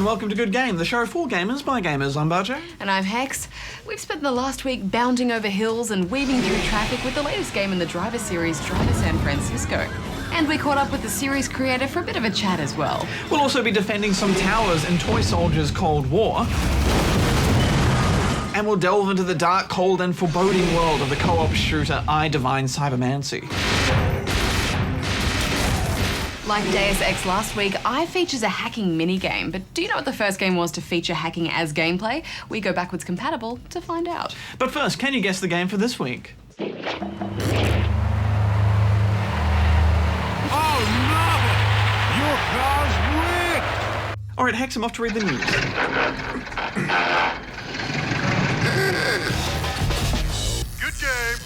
and welcome to Good Game, the show for gamers by gamers. I'm Barjo. And I'm Hex. We've spent the last week bounding over hills and weaving through traffic with the latest game in the Driver series, Driver San Francisco. And we caught up with the series creator for a bit of a chat as well. We'll also be defending some towers in Toy Soldier's Cold War. And we'll delve into the dark, cold and foreboding world of the co-op shooter I Divine Cybermancy. Like Deus Ex last week, I features a hacking minigame, but do you know what the first game was to feature hacking as gameplay? We go backwards compatible to find out. But first, can you guess the game for this week? Oh no! Your car's rigged! Alright, Hex, I'm off to read the news. Good game!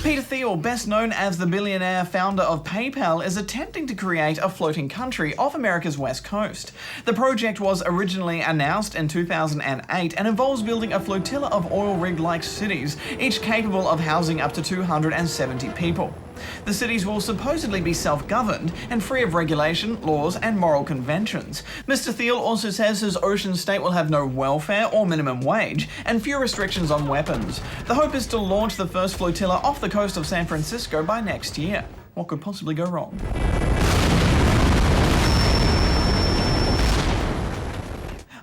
Peter Thiel, best known as the billionaire founder of PayPal, is attempting to create a floating country off America's west coast. The project was originally announced in 2008 and involves building a flotilla of oil rig-like cities, each capable of housing up to 270 people. The cities will supposedly be self-governed and free of regulation, laws and moral conventions. Mr. Thiel also says his ocean state will have no welfare or minimum wage and few restrictions on weapons. The hope is to launch the first flotilla off the coast of San Francisco by next year. What could possibly go wrong?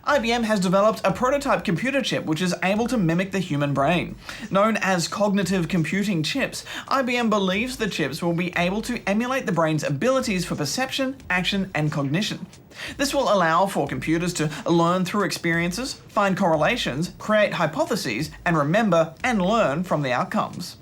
IBM has developed a prototype computer chip which is able to mimic the human brain. Known as cognitive computing chips, IBM believes the chips will be able to emulate the brain's abilities for perception, action, and cognition. This will allow for computers to learn through experiences, find correlations, create hypotheses, and remember and learn from the outcomes.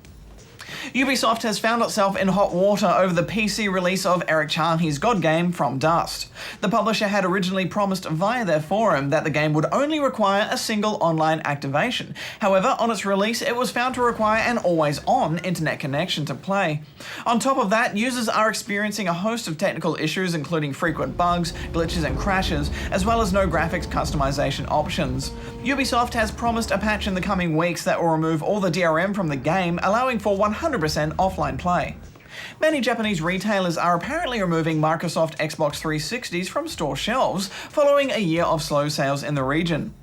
Ubisoft has found itself in hot water over the PC release of Eric Chahi's God game From Dust. The publisher had originally promised via their forum that the game would only require a single online activation. However, on its release, it was found to require an always-on internet connection to play. On top of that, users are experiencing a host of technical issues, including frequent bugs, glitches and crashes, as well as no graphics customization options. Ubisoft has promised a patch in the coming weeks that will remove all the DRM from the game, allowing for 100% offline play. Many Japanese retailers are apparently removing Microsoft Xbox 360s from store shelves following a year of slow sales in the region.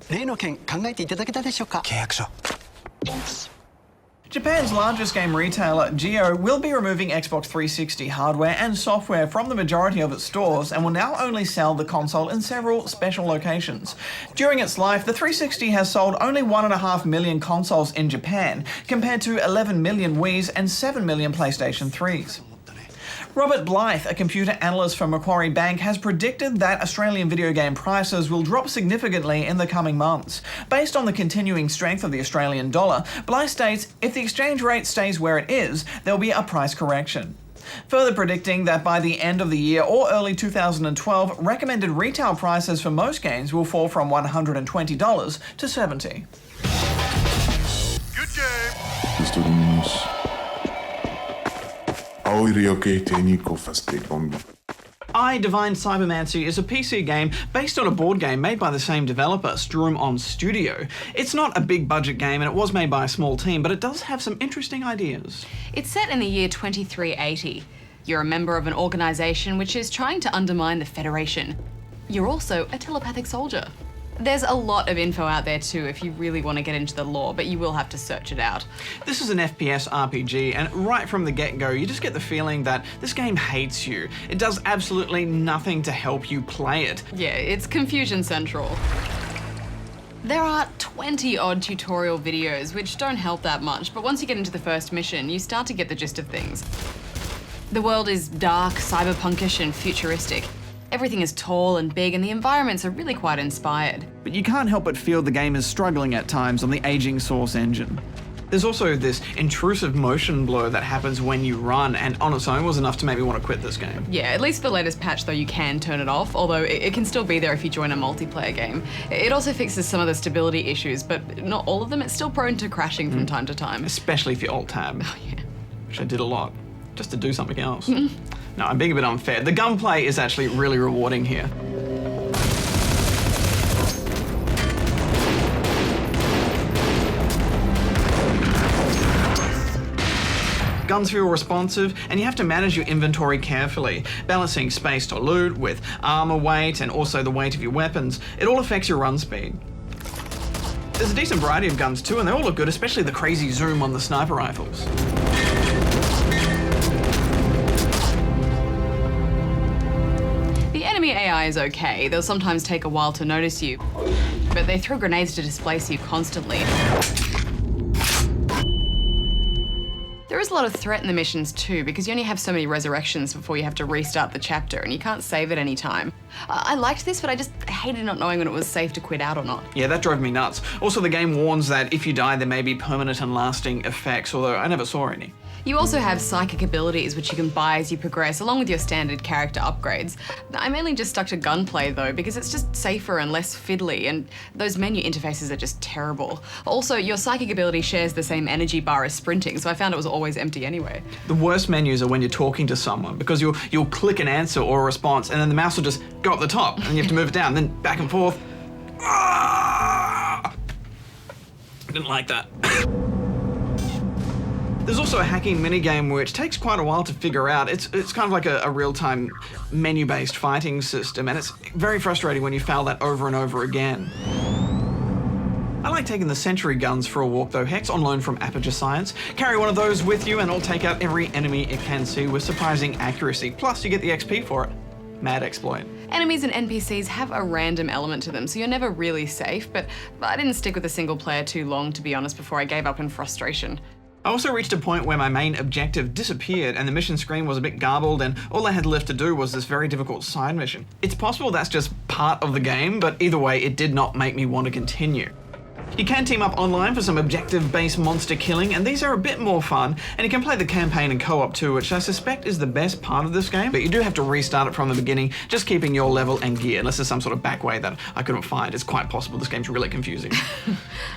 Japan's largest game retailer, Geo, will be removing Xbox 360 hardware and software from the majority of its stores and will now only sell the console in several special locations. During its life, the 360 has sold only 1.5 million consoles in Japan, compared to 11 million Wii's and 7 million PlayStation 3s. Robert Blythe, a computer analyst from Macquarie Bank, has predicted that Australian video game prices will drop significantly in the coming months. Based on the continuing strength of the Australian dollar, Blythe states if the exchange rate stays where it is, there'll be a price correction. Further predicting that by the end of the year or early 2012, recommended retail prices for most games will fall from $120 to $70. Good game! I Divine Cybermancy is a PC game based on a board game made by the same developer, Strum On Studio. It's not a big budget game and it was made by a small team, but it does have some interesting ideas. It's set in the year 2380. You're a member of an organisation which is trying to undermine the Federation. You're also a telepathic soldier. There's a lot of info out there too if you really want to get into the lore, but you will have to search it out. This is an FPS RPG, and right from the get-go, you just get the feeling that this game hates you. It does absolutely nothing to help you play it. Yeah, it's confusion central. There are 20-odd tutorial videos, which don't help that much, but once you get into the first mission, you start to get the gist of things. The world is dark, cyberpunkish, and futuristic. Everything is tall and big, and the environments are really quite inspired. But you can't help but feel the game is struggling at times on the aging Source engine. There's also this intrusive motion blur that happens when you run, and on its own was enough to make me want to quit this game. Yeah, at least the latest patch though you can turn it off, although it can still be there if you join a multiplayer game. It also fixes some of the stability issues, but not all of them. It's still prone to crashing from time to time. Especially if you alt-tab. Oh yeah. Which I did a lot, just to do something else. No, I'm being a bit unfair. The gunplay is actually really rewarding here. guns feel responsive, and you have to manage your inventory carefully, balancing space to loot with armor weight and also the weight of your weapons. It all affects your run speed. There's a decent variety of guns too, and they all look good, especially the crazy zoom on the sniper rifles. The enemy AI is okay. They'll sometimes take a while to notice you, but they throw grenades to displace you constantly. There is a lot of threat in the missions too, because you only have so many resurrections before you have to restart the chapter, and you can't save at any time. I liked this, but I just hated not knowing when it was safe to quit out or not. Yeah, that drove me nuts. Also, the game warns that if you die, there may be permanent and lasting effects, although I never saw any. You also have psychic abilities, which you can buy as you progress, along with your standard character upgrades. I mainly just stuck to gunplay though, because it's just safer and less fiddly, and those menu interfaces are just terrible. Also, your psychic ability shares the same energy bar as sprinting, so I found it was always empty anyway. The worst menus are when you're talking to someone, because you'll click an answer or a response, and then the mouse will just go up the top, and you have to move it down, then back and forth. I didn't like that. There's also a hacking minigame which takes quite a while to figure out. It's kind of like a real-time menu-based fighting system, and it's very frustrating when you fail that over and over again. I like taking the sentry guns for a walk though. Hex on loan from Aperture Science. Carry one of those with you and it'll take out every enemy it can see with surprising accuracy. Plus you get the XP for it. Mad exploit. Enemies and NPCs have a random element to them, so you're never really safe, but I didn't stick with a single player too long, to be honest, before I gave up in frustration. I also reached a point where my main objective disappeared and the mission screen was a bit garbled, and all I had left to do was this very difficult side mission. It's possible that's just part of the game, but either way, it did not make me want to continue. You can team up online for some objective-based monster killing, and these are a bit more fun, and you can play the campaign and co-op too, which I suspect is the best part of this game, but you do have to restart it from the beginning, just keeping your level and gear, unless there's some sort of back way that I couldn't find. It's quite possible this game's really confusing.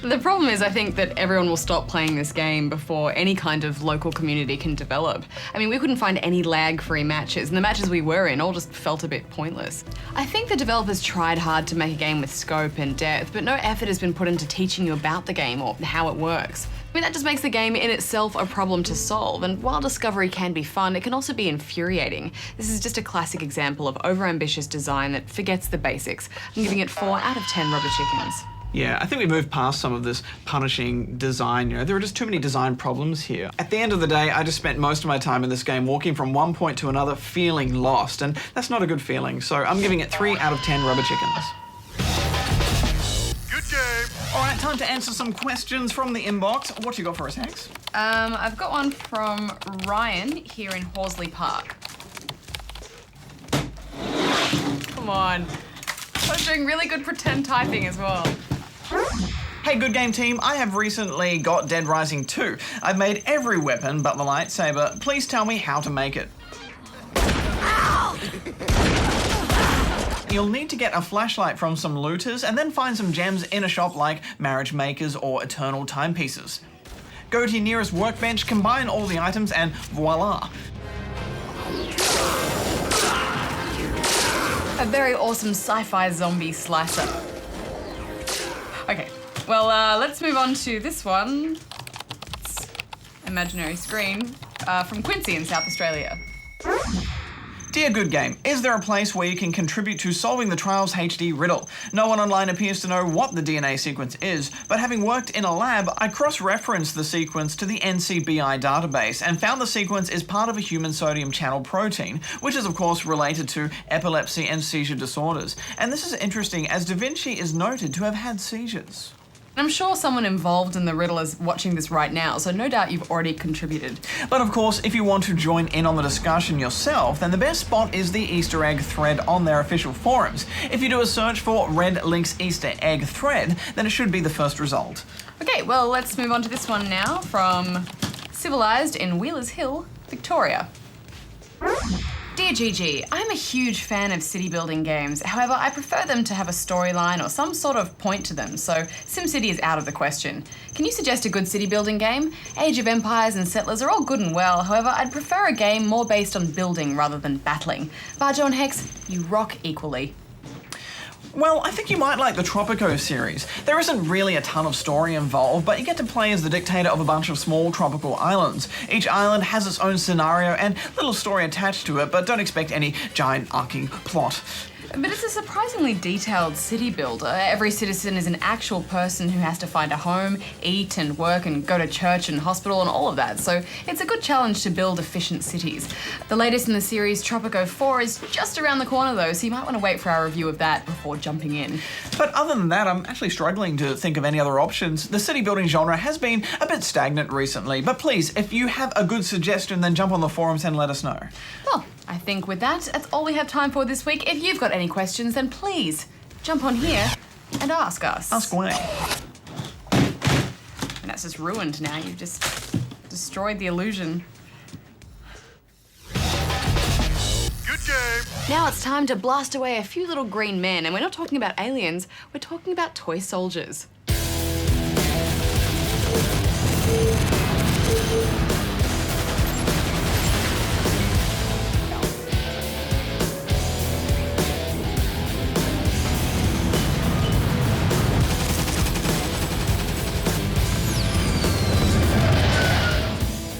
The problem is, I think that everyone will stop playing this game before any kind of local community can develop. I mean, we couldn't find any lag-free matches, and the matches we were in all just felt a bit pointless. I think the developers tried hard to make a game with scope and depth, but no effort has been put into teaching you about the game or how it works. I mean, that just makes the game in itself a problem to solve, and while discovery can be fun, it can also be infuriating. This is just a classic example of overambitious design that forgets the basics. I'm giving it 4 out of 10 rubber chickens. Yeah, I think we moved past some of this punishing design, there are just too many design problems here. At the end of the day, I just spent most of my time in this game walking from one point to another feeling lost, and that's not a good feeling, so I'm giving it 3 out of 10 rubber chickens. Good game. All right, time to answer some questions from the inbox. What you got for us, Hex? I've got one from Ryan here in Horsley Park. Come on. I was doing really good pretend typing as well. Hey, Good Game team, I have recently got Dead Rising 2. I've made every weapon but the lightsaber. Please tell me how to make it. You'll need to get a flashlight from some looters and then find some gems in a shop like Marriage Makers or Eternal Timepieces. Go to your nearest workbench, combine all the items, and voila. A very awesome sci-fi zombie slicer. Okay, well, let's move on to this one. It's imaginary screen from Quincy in South Australia. Dear Good Game, is there a place where you can contribute to solving the Trials HD riddle? No one online appears to know what the DNA sequence is, but having worked in a lab, I cross-referenced the sequence to the NCBI database and found the sequence is part of a human sodium channel protein, which is of course related to epilepsy and seizure disorders. And this is interesting as Da Vinci is noted to have had seizures. I'm sure someone involved in the riddle is watching this right now, so no doubt you've already contributed. But of course, if you want to join in on the discussion yourself, then the best spot is the Easter egg thread on their official forums. If you do a search for Red Link's Easter egg thread, then it should be the first result. Okay, well, let's move on to this one now from Civilized in Wheelers Hill, Victoria. Dear GG, I'm a huge fan of city building games. However, I prefer them to have a storyline or some sort of point to them, so SimCity is out of the question. Can you suggest a good city building game? Age of Empires and Settlers are all good and well, however, I'd prefer a game more based on building rather than battling. Barjo and Hex, you rock equally. Well, I think you might like the Tropico series. There isn't really a ton of story involved, but you get to play as the dictator of a bunch of small tropical islands. Each island has its own scenario and little story attached to it, but don't expect any giant arcing plot. But it's a surprisingly detailed city builder. Every citizen is an actual person who has to find a home, eat and work and go to church and hospital and all of that, so it's a good challenge to build efficient cities. The latest in the series, Tropico 4, is just around the corner though, so you might want to wait for our review of that before jumping in. But other than that, I'm actually struggling to think of any other options. The city building genre has been a bit stagnant recently, but please, if you have a good suggestion, then jump on the forums and let us know. Well, I think with that, that's all we have time for this week. If you've got any questions, then please jump on here and ask us. Ask away. And that's just ruined now. You've just destroyed the illusion. Good game. Now it's time to blast away a few little green men, and we're not talking about aliens, we're talking about toy soldiers.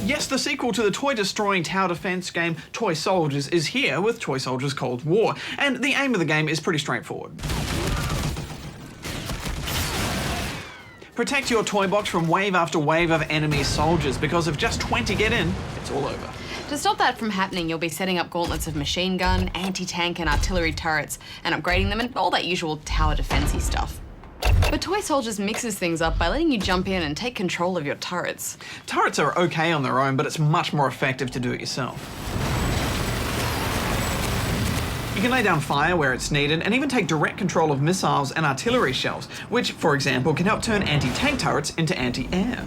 Yes, the sequel to the toy-destroying tower defense game Toy Soldiers is here with Toy Soldiers Cold War, and the aim of the game is pretty straightforward. Protect your toy box from wave after wave of enemy soldiers, because if just 20 get in, it's all over. To stop that from happening, you'll be setting up gauntlets of machine gun, anti-tank and artillery turrets, and upgrading them and all that usual tower defensey stuff. But Toy Soldiers mixes things up by letting you jump in and take control of your turrets. Turrets are okay on their own, but it's much more effective to do it yourself. You can lay down fire where it's needed and even take direct control of missiles and artillery shells, which, for example, can help turn anti-tank turrets into anti-air.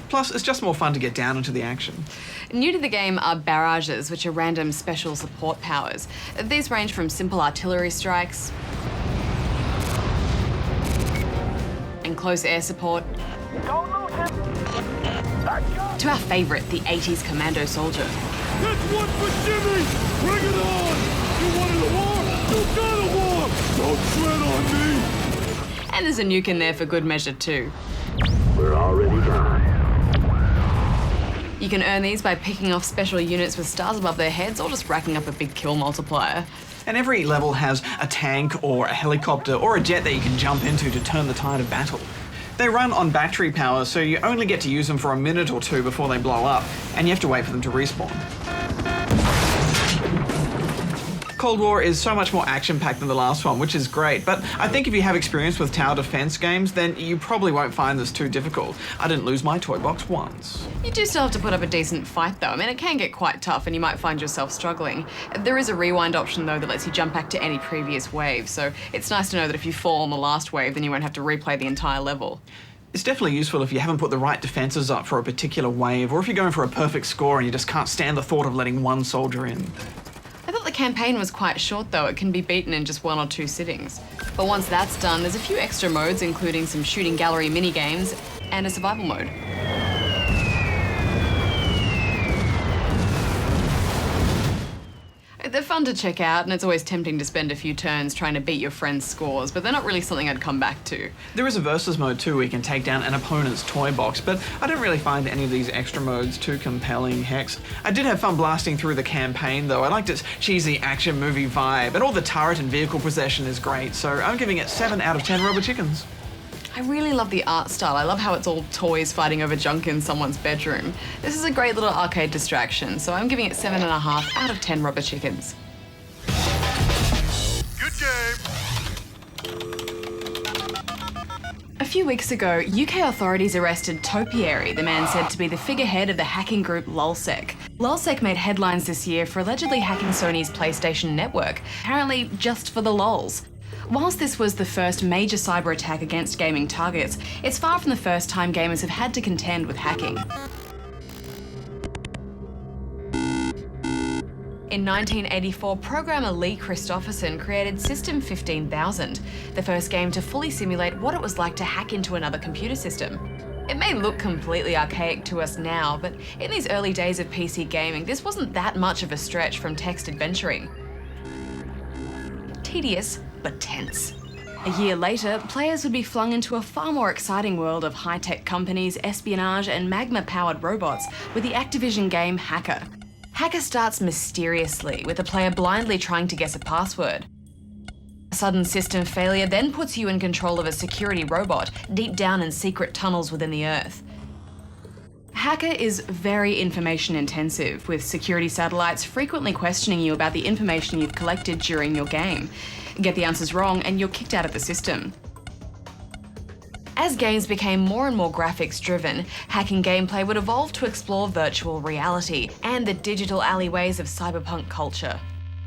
Plus, it's just more fun to get down into the action. New to the game are barrages, which are random special support powers. These range from simple artillery strikes and close air support to our favourite, the 80s commando soldier. That's one for Jimmy. Bring it on. You wanted a war? You got a war. Don't tread on me. And there's a nuke in there for good measure too. We're already done. You can earn these by picking off special units with stars above their heads or just racking up a big kill multiplier. And every level has a tank or a helicopter or a jet that you can jump into to turn the tide of battle. They run on battery power, so you only get to use them for a minute or two before they blow up, and you have to wait for them to respawn. Cold War is so much more action-packed than the last one, which is great, but I think if you have experience with tower defense games, then you probably won't find this too difficult. I didn't lose my toy box once. You do still have to put up a decent fight though. I mean, it can get quite tough and you might find yourself struggling. There is a rewind option though that lets you jump back to any previous wave, so it's nice to know that if you fall on the last wave, then you won't have to replay the entire level. It's definitely useful if you haven't put the right defenses up for a particular wave, or if you're going for a perfect score and you just can't stand the thought of letting one soldier in. I thought the campaign was quite short though. It can be beaten in just 1 or 2 sittings. But once that's done, there's a few extra modes, including some shooting gallery mini-games and a survival mode. They're fun to check out, and it's always tempting to spend a few turns trying to beat your friends' scores, but they're not really something I'd come back to. There is a versus mode too where you can take down an opponent's toy box, but I don't really find any of these extra modes too compelling, Hex. I did have fun blasting through the campaign though. I liked its cheesy action movie vibe, and all the turret and vehicle possession is great, so I'm giving it 7 out of 10 rubber chickens. I really love the art style. I love how it's all toys fighting over junk in someone's bedroom. This is a great little arcade distraction, so I'm giving it 7.5 out of 10 rubber chickens. Good game. A few weeks ago, UK authorities arrested Topiary, the man said to be the figurehead of the hacking group LulzSec. LulzSec made headlines this year for allegedly hacking Sony's PlayStation network, apparently just for the lols. Whilst this was the first major cyber attack against gaming targets, it's far from the first time gamers have had to contend with hacking. In 1984, programmer Lee Christopherson created System 15000, the first game to fully simulate what it was like to hack into another computer system. It may look completely archaic to us now, but in these early days of PC gaming, this wasn't that much of a stretch from text adventuring. Tedious, but tense. A year later, players would be flung into a far more exciting world of high-tech companies, espionage, and magma-powered robots with the Activision game haxxor. haxxor starts mysteriously, with the player blindly trying to guess a password. A sudden system failure then puts you in control of a security robot deep down in secret tunnels within the Earth. haxxor is very information intensive, with security satellites frequently questioning you about the information you've collected during your game. Get the answers wrong and you're kicked out of the system. As games became more and more graphics driven, hacking gameplay would evolve to explore virtual reality and the digital alleyways of cyberpunk culture.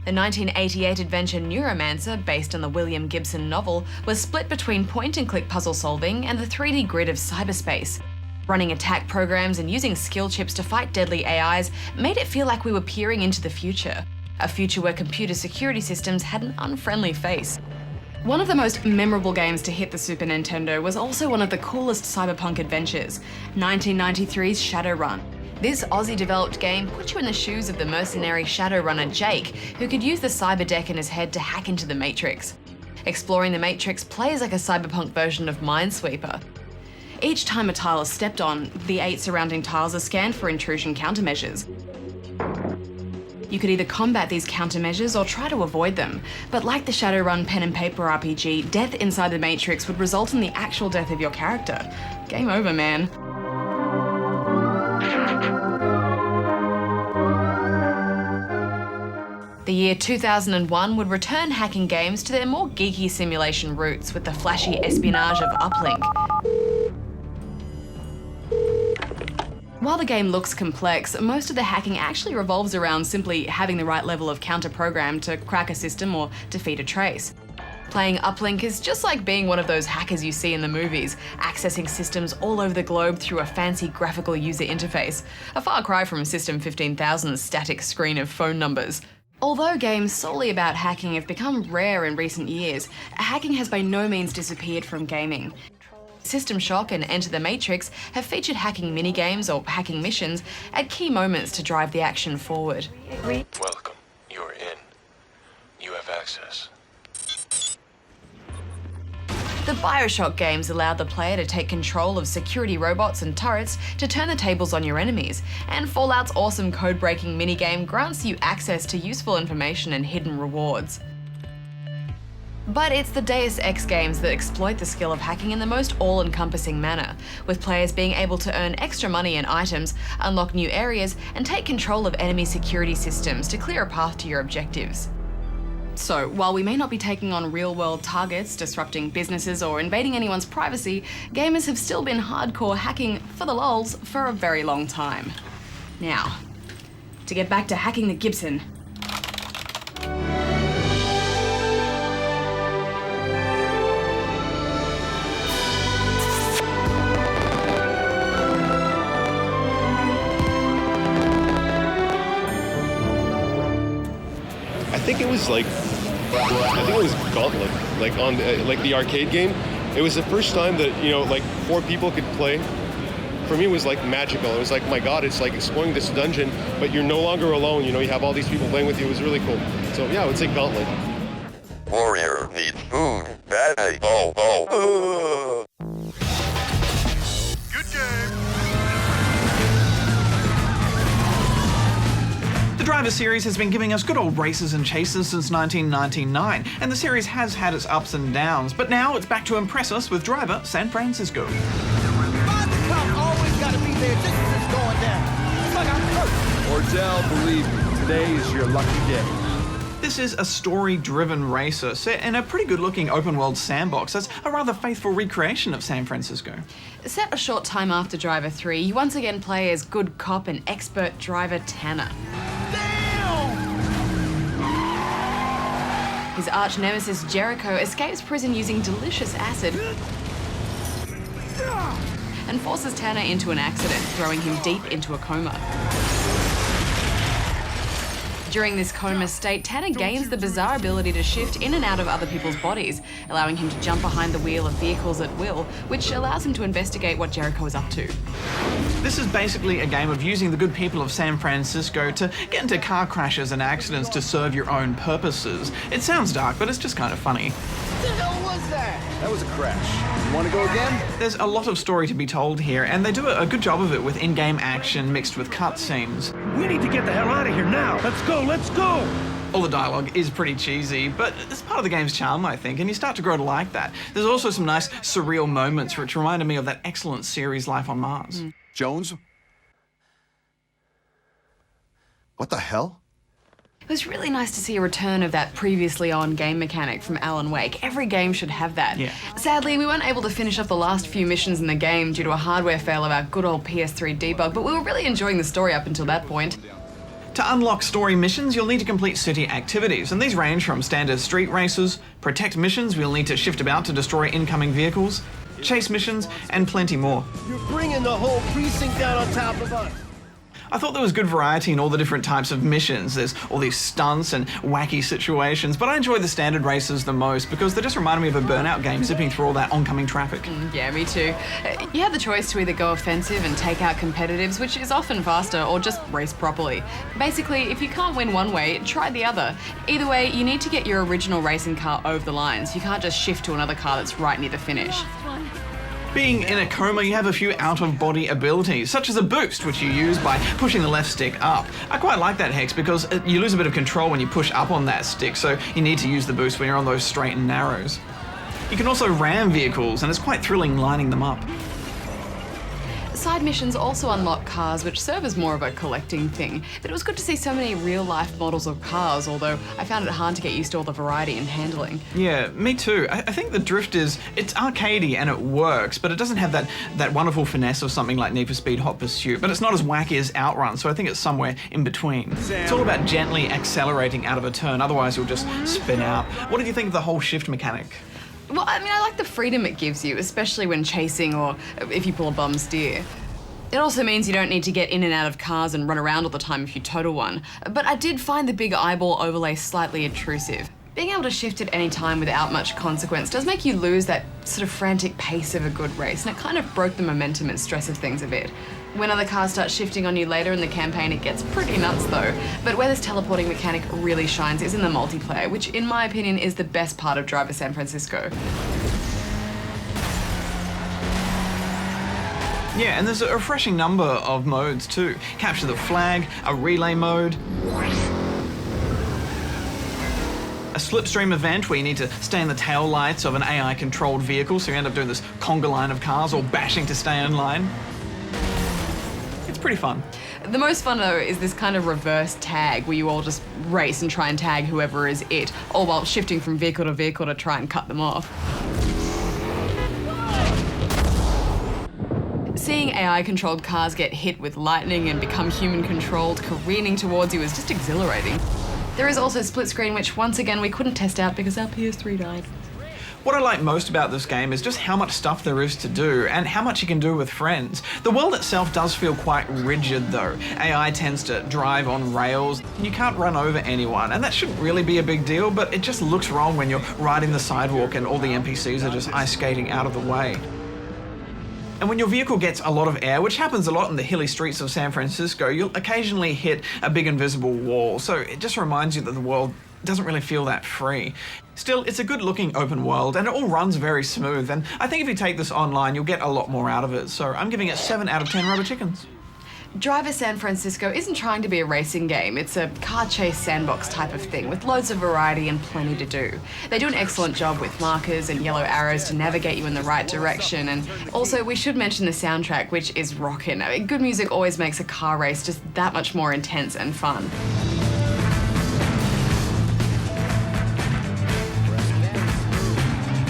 The 1988 adventure Neuromancer, based on the William Gibson novel, was split between point-and-click puzzle solving and the 3D grid of cyberspace. Running attack programs and using skill chips to fight deadly AIs made it feel like we were peering into the future. A future where computer security systems had an unfriendly face. One of the most memorable games to hit the Super Nintendo was also one of the coolest cyberpunk adventures, 1993's Shadowrun. This Aussie-developed game put you in the shoes of the mercenary Shadowrunner Jake, who could use the cyber deck in his head to hack into the Matrix. Exploring the Matrix plays like a cyberpunk version of Minesweeper. Each time a tile is stepped on, the 8 surrounding tiles are scanned for intrusion countermeasures. You could either combat these countermeasures or try to avoid them, but like the Shadowrun pen and paper RPG, death inside the Matrix would result in the actual death of your character. Game over, man. The year 2001 would return hacking games to their more geeky simulation roots with the flashy espionage of Uplink. While the game looks complex, most of the hacking actually revolves around simply having the right level of counter-program to crack a system or defeat a trace. Playing Uplink is just like being one of those hackers you see in the movies, accessing systems all over the globe through a fancy graphical user interface, a far cry from System 15,000's static screen of phone numbers. Although games solely about hacking have become rare in recent years, hacking has by no means disappeared from gaming. System Shock and Enter the Matrix have featured hacking minigames or hacking missions at key moments to drive the action forward. Welcome. You're in. You have access. The Bioshock games allowed the player to take control of security robots and turrets to turn the tables on your enemies, and Fallout's awesome code-breaking minigame grants you access to useful information and hidden rewards. But it's the Deus Ex games that exploit the skill of hacking in the most all-encompassing manner, with players being able to earn extra money and items, unlock new areas, and take control of enemy security systems to clear a path to your objectives. So, while we may not be taking on real-world targets, disrupting businesses, or invading anyone's privacy, gamers have still been hardcore hacking for the lols for a very long time. Now, to get back to hacking the Gibson. I think it was Gauntlet, like on like the arcade game. It was the first time that, you know, like 4 people could play. For me, it was like magical. It was like, my God, it's like exploring this dungeon, but you're no longer alone. You know, you have all these people playing with you. It was really cool. So yeah, I would say Gauntlet. Warrior needs food. Bad day. Oh. Good game. The Driver series has been giving us good old races and chases since 1999, and the series has had its ups and downs, but now it's back to impress us with Driver San Francisco. Why the cop always gotta be there just as it's going down? It's like I'm hurt. Ordell, believe me, today is your lucky day. This is a story-driven racer set in a pretty good-looking open-world sandbox that's a rather faithful recreation of San Francisco. Set a short time after Driver 3, you once again play as good cop and expert driver Tanner. His arch nemesis Jericho escapes prison using delicious acid and forces Tanner into an accident, throwing him deep into a coma. During this coma state, Tanner gains the bizarre ability to shift in and out of other people's bodies, allowing him to jump behind the wheel of vehicles at will, which allows him to investigate what Jericho is up to. This is basically a game of using the good people of San Francisco to get into car crashes and accidents to serve your own purposes. It sounds dark, but it's just kind of funny. What the hell was that? That was a crash. You want to go again? There's a lot of story to be told here, and they do a good job of it with in-game action mixed with cutscenes. We need to get the hell out of here now. Let's go, let's go. All the dialogue is pretty cheesy, but it's part of the game's charm, I think, and you start to grow to like that. There's also some nice surreal moments which reminded me of that excellent series Life on Mars. Jones? What the hell? It was really nice to see a return of that previously on game mechanic from Alan Wake. Every game should have that. Yeah. Sadly, we weren't able to finish up the last few missions in the game due to a hardware fail of our good old PS3 debug, but we were really enjoying the story up until that point. To unlock story missions, you'll need to complete city activities, and these range from standard street races, protect missions, we'll need to shift about to destroy incoming vehicles, chase missions, and plenty more. You're bringing the whole precinct down on top of us. I thought there was good variety in all the different types of missions. There's all these stunts and wacky situations, but I enjoy the standard races the most because they just remind me of a Burnout game zipping through all that oncoming traffic. Yeah, me too. You have the choice to either go offensive and take out competitives, which is often faster, or just race properly. Basically, if you can't win one way, try the other. Either way, you need to get your original racing car over the lines. You can't just shift to another car that's right near the finish. Being in a coma, you have a few out-of-body abilities, such as a boost, which you use by pushing the left stick up. I quite like that, Hex, because you lose a bit of control when you push up on that stick, so you need to use the boost when you're on those straight and narrows. You can also ram vehicles, and it's quite thrilling lining them up. Side missions also unlock cars, which serve as more of a collecting thing, but it was good to see so many real-life models of cars, although I found it hard to get used to all the variety and handling. Yeah, me too. I think the drift it's arcadey and it works, but it doesn't have that wonderful finesse of something like Need for Speed Hot Pursuit, but it's not as wacky as Outrun, so I think it's somewhere in between. It's all about gently accelerating out of a turn, otherwise you'll just spin out. What did you think of the whole shift mechanic? Well, I mean, I like the freedom it gives you, especially when chasing or if you pull a bum steer. It also means you don't need to get in and out of cars and run around all the time if you total one. But I did find the big eyeball overlay slightly intrusive. Being able to shift at any time without much consequence does make you lose that sort of frantic pace of a good race, and it kind of broke the momentum and stress of things a bit. When other cars start shifting on you later in the campaign, it gets pretty nuts though. But where this teleporting mechanic really shines is in the multiplayer, which in my opinion is the best part of Driver San Francisco. Yeah, and there's a refreshing number of modes too. Capture the flag, a relay mode, a slipstream event where you need to stay in the tail lights of an AI-controlled vehicle, so you end up doing this conga line of cars or bashing to stay in line. It's pretty fun. The most fun though is this kind of reverse tag where you all just race and try and tag whoever is it, all while shifting from vehicle to vehicle to try and cut them off. Seeing AI-controlled cars get hit with lightning and become human-controlled, careening towards you is just exhilarating. There is also split screen, which once again we couldn't test out because our PS3 died. What I like most about this game is just how much stuff there is to do and how much you can do with friends. The world itself does feel quite rigid though. AI tends to drive on rails. You can't run over anyone, and that shouldn't really be a big deal, but it just looks wrong when you're riding the sidewalk and all the NPCs are just ice skating out of the way. And when your vehicle gets a lot of air, which happens a lot in the hilly streets of San Francisco, you'll occasionally hit a big invisible wall, so it just reminds you that the world doesn't really feel that free. Still, it's a good-looking open world, and it all runs very smooth, and I think if you take this online, you'll get a lot more out of it, so I'm giving it 7 out of 10 rubber chickens. Driver San Francisco isn't trying to be a racing game. It's a car chase sandbox type of thing with loads of variety and plenty to do. They do an excellent job with markers and yellow arrows to navigate you in the right direction, and also we should mention the soundtrack, which is rockin'. Good music always makes a car race just that much more intense and fun.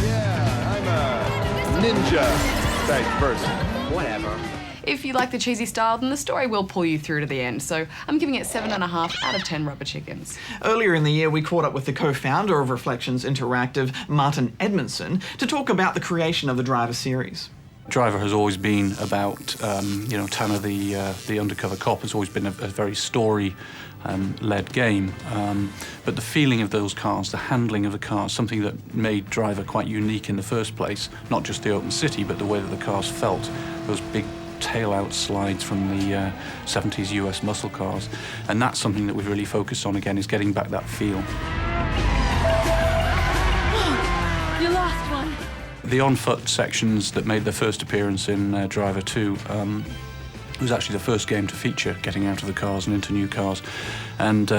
Yeah, I'm a ninja type person. Whatever. If you like the cheesy style, then the story will pull you through to the end, so I'm giving it 7.5 out of 10 rubber chickens. Earlier in the year, we caught up with the co-founder of Reflections Interactive, Martin Edmondson, to talk about the creation of the Driver series. Driver has always been about, Tanner, the undercover cop, has always been a very story-led game. But the feeling of those cars, the handling of the cars, something that made Driver quite unique in the first place, not just the open city, but the way that the cars felt, those big tail-out slides from the 70s US muscle cars. And that's something that we've really focused on, again, is getting back that feel. You lost one. The on-foot sections that made their first appearance in Driver 2 was actually the first game to feature getting out of the cars and into new cars. And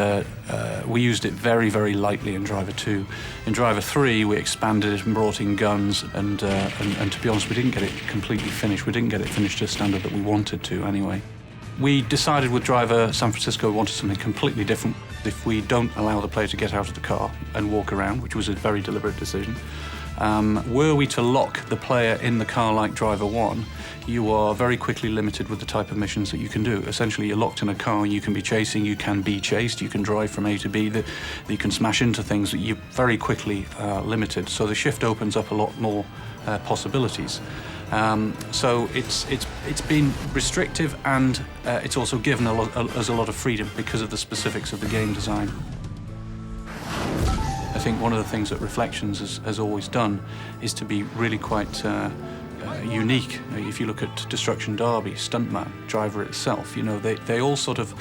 we used it very, very lightly in Driver 2. In Driver 3, we expanded it and brought in guns, and to be honest, we didn't get it completely finished. We didn't get it finished to a standard that we wanted to, anyway. We decided with Driver San Francisco we wanted something completely different. If we don't allow the player to get out of the car and walk around, which was a very deliberate decision, were we to lock the player in the car like Driver 1, you are very quickly limited with the type of missions that you can do. Essentially, you're locked in a car, you can be chasing, you can be chased, you can drive from A to B, you can smash into things, that you're very quickly limited. So the shift opens up a lot more possibilities. So it's been restrictive, and it's also given us a lot of freedom because of the specifics of the game design. I think one of the things that Reflections has always done is to be really quite unique. If you look at Destruction Derby, Stuntman, Driver itself, they all sort of,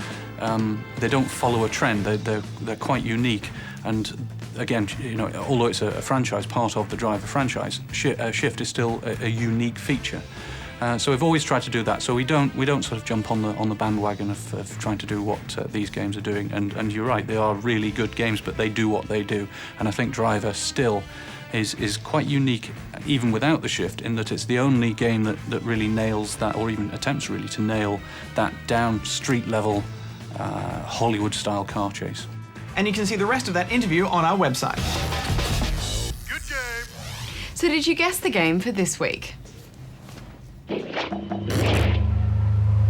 they don't follow a trend. They're quite unique. And again, although it's a franchise, part of the Driver franchise, Shift is still a unique feature. So we've always tried to do that. So we don't sort of jump on the bandwagon of trying to do what these games are doing. And you're right, they are really good games, but they do what they do. And I think Driver still is quite unique, even without the shift, in that it's the only game that really nails that, or even attempts really to nail that down street level Hollywood-style car chase. And you can see the rest of that interview on our website. Good game. So did you guess the game for this week?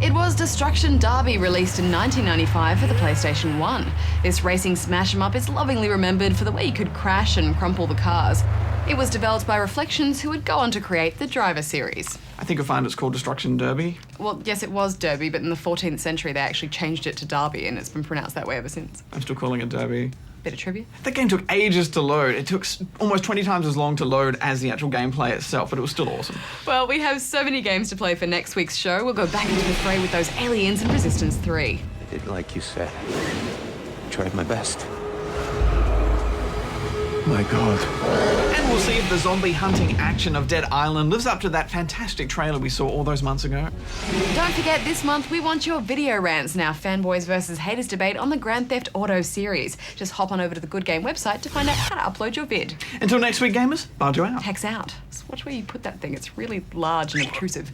It was Destruction Derby, released in 1995 for the PlayStation 1. This racing smash-em-up is lovingly remembered for the way you could crash and crumple the cars. It was developed by Reflections, who would go on to create the Driver series. I think you'll find it's called Destruction Derby. Well, yes, it was Derby, but in the 14th century they actually changed it to Derby, and it's been pronounced that way ever since. I'm still calling it Derby. Bit of trivia. That game took ages to load. It took almost 20 times as long to load as the actual gameplay itself, but it was still awesome. Well, we have so many games to play for next week's show. We'll go back into the fray with those aliens in Resistance 3. I did like you said. I tried my best. My God. And we'll see if the zombie hunting action of Dead Island lives up to that fantastic trailer we saw all those months ago. Don't forget, this month we want your video rants in our Fanboys versus Haters debate on the Grand Theft Auto series. Just hop on over to the Good Game website to find out how to upload your vid. Until next week, gamers, Barjo out. Hex out. Just watch where you put that thing. It's really large and obtrusive.